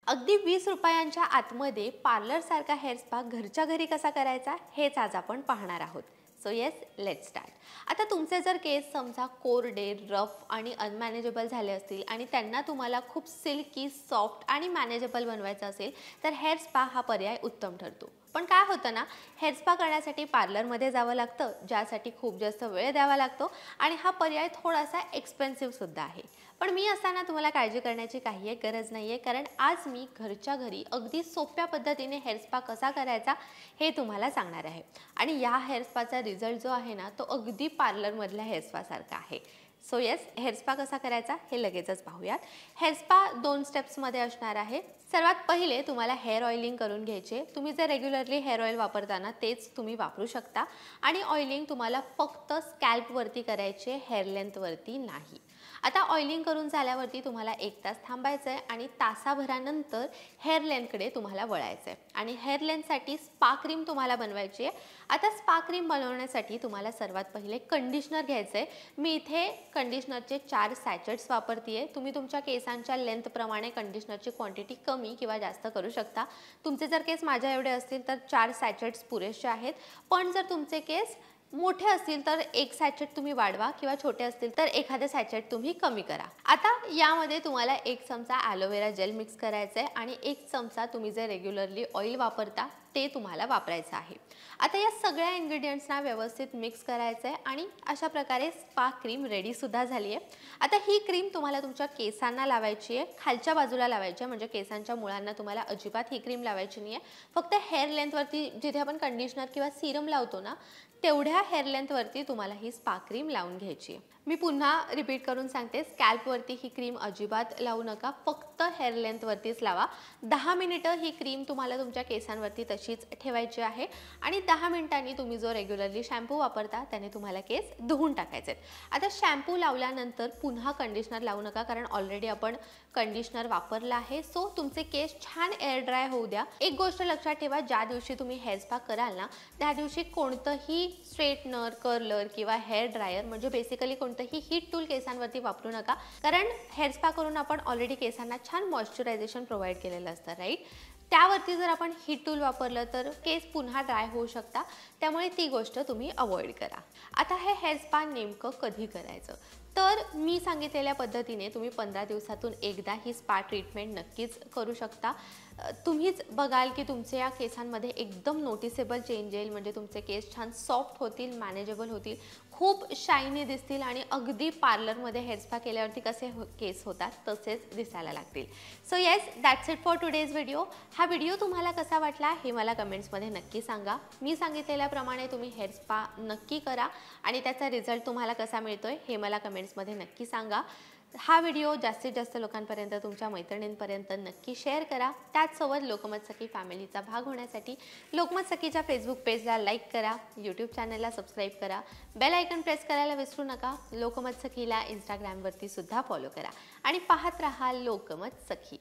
अगदी 20 रुपयांच्या आतमध्ये पार्लरसारखा हेअर स्पा घरच्या घरी कसा करायचा हेच आज आपण पाहणार आहोत. So yes, let's start. आता तुमचे जर केस समजा कोरडे, रफ आणि अनमॅनेजेबल झाले असतील आणि त्यांना तुम्हाला खूप सिल्की, सॉफ्ट आणि मॅनेजेबल बनवायचं असेल तर हेअर स्पा हा पर्याय उत्तम ठरतो. पण काय होतं ना, हेअर स्पा करण्यासाठी पार्लरमध्ये जावं लागतं, ज्यासाठी खूप जास्त वेळ द्यावा लागतो आणि हा पर्याय थोडासा एक्सपेन्सिव्ह सुद्धा आहे. पण मी असताना तुम्हाला काळजी करण्याची काही एक गरज नाही आहे, कारण आज मी घरच्या घरी अगदी सोप्या पद्धतीने हेअर स्पा कसा करायचा हे तुम्हाला सांगणार आहे. आणि या हेअर स्पाचा रिझल्ट जो आहे ना, तो अगदी पार्लरमधल्या हेअर स्पासारखा आहे. सो येस, हेअर स्पा कसा करायचा हे लगेचच पाहूयात. हेअर स्पा 2 स्टेप्समध्ये असणार आहे. सर्वात पहिले तुम्हाला हेअर ऑइलिंग करून घ्यायचे. तुम्ही जे रेग्युलरली हेअर ऑइल वापरताना तेच तुम्ही वापरू शकता आणि ऑइलिंग तुम्हाला फक्त स्कॅल्पवरती करायचे, हेअर लेंथवरती नाही. आता ऑइलिंग करून झाल्यावरती तुम्हाला 1 तास थांबायचं आहे आणि तासाभरानंतर हेअर लेंथकडे तुम्हाला वळायचं आहे. आणि हेअर लेंथसाठी स्पा क्रीम तुम्हाला बनवायची आहे. आता स्पा क्रीम बनवण्यासाठी तुम्हाला सर्वात पहिले कंडिशनर घ्यायचं आहे. मी इथे कंडिशनरचे 4 सॅचेट्स वापरते आहे. तुम्ही तुमच्या केसांच्या लेंथप्रमाणे कंडिशनरची क्वांटिटी कमी किंवा जास्त करू शकता. तुमचे जर केस माझ्या एवढे असतील तर 4 सॅचेट्स पुरेसे आहेत. पण जर तुमचे केस मोठे असतील तर 1 सॅचेट तुम्ही वाढवा किंवा छोटे असतील तर एखादे सॅचेट तुम्ही कमी करा. आता यामध्ये तुम्हाला 1 चमचा ॲलोवेरा जेल मिक्स करायचं आहे आणि 1 चमचा तुम्ही जे रेग्युलरली ऑइल वापरता ते तुम्हाला वापरायचं आहे. आता या सगळ्या इन्ग्रेडियंट्सना व्यवस्थित मिक्स करायचं आहे आणि अशा प्रकारे स्पा क्रीम रेडीसुद्धा झाली आहे. आता ही क्रीम तुम्हाला तुमच्या केसांना लावायची आहे, खालच्या बाजूला लावायची आहे, म्हणजे केसांच्या मुळांना तुम्हाला अजिबात ही क्रीम लावायची नाही आहे. फक्त हेअर लेंथवरती जिथे आपण कंडिशनर किंवा सिरम लावतो ना, तेवढ्या हेअर लेंथवरती तुम्हाला ही स्पा क्रीम लावून घ्यायची आहे. मी पुन्हा रिपीट करून सांगते, स्कॅल्पवरती ही क्रीम अजिबात लावू नका, फक्त हेअर लेंथवरतीच लावा. 10 मिनिटं ही क्रीम तुम्हाला तुमच्या केसांवरती तशीच ठेवायची आहे आणि 10 मिनिटांनी तुम्ही जो रेग्युलरली शॅम्पू वापरता त्याने तुम्हाला केस धुवून टाकायचे आहेत. आता शॅम्पू लावल्यानंतर पुन्हा कंडिशनर लावू नका, कारण ऑलरेडी आपण कंडिशनर वापरलं आहे. सो तुमचे केस छान एअर ड्राय होऊ द्या. एक गोष्ट लक्षात ठेवा, ज्या दिवशी तुम्ही हेअर स्पा कराल ना, त्या दिवशी कोणतंही स्ट्रेटनर, कर्लर किंवा हेअर ड्रायर म्हणजे बेसिकली कोणतंही हीट टूल केसांवरती वापरू नका, कारण हेअर स्पा करून आपण ऑलरेडी केसांना छान मॉइश्चरायझेशन प्रोव्हाइड केलेलं असतं, राईट. त्यावरती जर आपण हीट टूल वापरलं तर केस पुन्हा ड्राय होऊ शकता, त्यामुळे ती गोष्ट तुम्ही अवॉइड करा. आता हे हेअर स्पा नेमकं कधी करायचं, तर मी सांगितलेल्या पद्धतीने तुम्ही 15 दिवसातून एकदा ही स्पा ट्रीटमेंट नक्कीच करू शकता. तुम्हीच बघाल की तुमच्या या केसांमध्ये एकदम नोटिसेबल चेंज येईल, म्हणजे तुमचे केस छान सॉफ्ट होतील, मॅनेजेबल होतील, खूप शायनी दिसतील आणि अगदी पार्लरमध्ये हेअर स्पा केल्यावरती कसे केस होतात तसेच दिसायला लागतील. So yes, that's it for today's video. हा व्हिडिओ तुम्हाला कसा वाटला हे मला कमेंट्समध्ये नक्की सांगा. मी सांगितलेल्याप्रमाणे तुम्ही हेअर स्पा नक्की करा आणि त्याचा रिझल्ट तुम्हाला कसा मिळतोय हे मला कमेंट्समध्ये नक्की सांगा. हा व्हिडिओ जास्तीत जास्त लोकांपर्यंत, तुमच्या मैत्रिणींपर्यंत नक्की शेअर करा. त्याचसोबत लोकमत सखी फॅमिलीचा भाग होण्यासाठी लोकमत सखीच्या फेसबुक पेजला लाईक करा, यूट्यूब चॅनलला सबस्क्राईब करा, बेल आयकन प्रेस करायला विसरू नका. लोकमत सखीला इंस्टाग्रामवरती सुद्धा फॉलो करा आणि पाहत रहा लोकमत सखी.